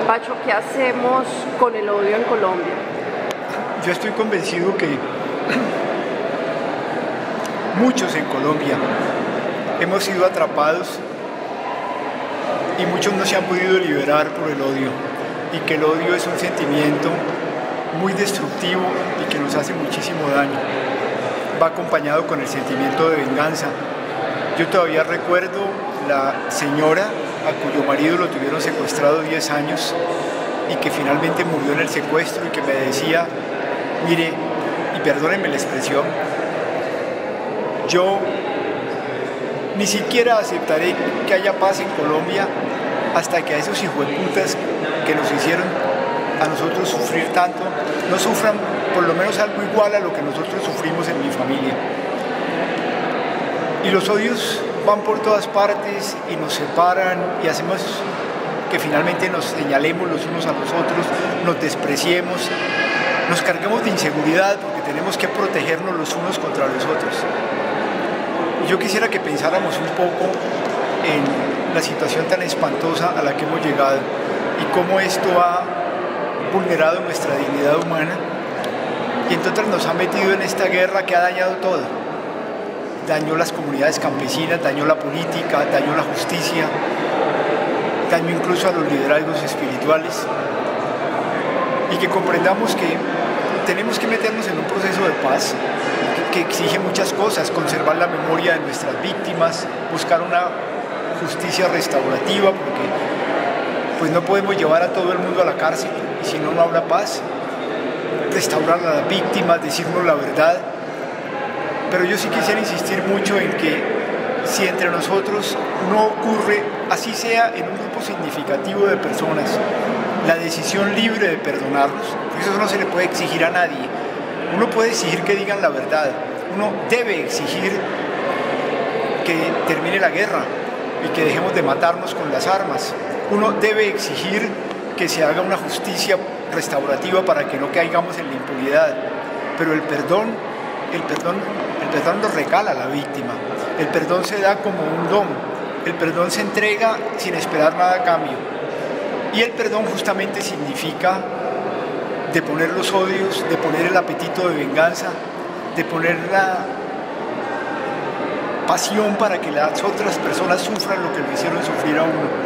Pacho, ¿qué hacemos con el odio en Colombia? Yo estoy convencido que muchos en Colombia hemos sido atrapados y muchos no se han podido liberar por el odio, y que el odio es un sentimiento muy destructivo y que nos hace muchísimo daño. Va acompañado con el sentimiento de venganza. Yo todavía recuerdo la señora a cuyo marido lo tuvieron secuestrado 10 años y que finalmente murió en el secuestro, y que me decía: mire, y perdónenme la expresión, yo ni siquiera aceptaré que haya paz en Colombia hasta que a esos hijueputas que nos hicieron a nosotros sufrir tanto no sufran por lo menos algo igual a lo que nosotros sufrimos en mi familia. Y los odios van por todas partes y nos separan y hacemos que finalmente nos señalemos los unos a los otros, nos despreciemos, nos carguemos de inseguridad porque tenemos que protegernos los unos contra los otros. Y yo quisiera que pensáramos un poco en la situación tan espantosa a la que hemos llegado y cómo esto ha vulnerado nuestra dignidad humana, y entonces nos ha metido en esta guerra que ha dañado todo. Dañó las comunidades campesinas, dañó la política, dañó la justicia, dañó incluso a los liderazgos espirituales, y que comprendamos que tenemos que meternos en un proceso de paz que exige muchas cosas: conservar la memoria de nuestras víctimas, buscar una justicia restaurativa, porque pues no podemos llevar a todo el mundo a la cárcel y si no, no habrá paz. Restaurar a las víctimas, decirnos la verdad. Pero yo sí quisiera insistir mucho en que si entre nosotros no ocurre, así sea en un grupo significativo de personas, la decisión libre de perdonarnos, porque eso no se le puede exigir a nadie. Uno puede exigir que digan la verdad, uno debe exigir que termine la guerra y que dejemos de matarnos con las armas. Uno debe exigir que se haga una justicia restaurativa para que no caigamos en la impunidad. Pero el perdón nos regala a la víctima. El perdón se da como un don. El perdón se entrega sin esperar nada a cambio. Y el perdón justamente significa deponer los odios, deponer el apetito de venganza, deponer la pasión para que las otras personas sufran lo que le hicieron sufrir a uno.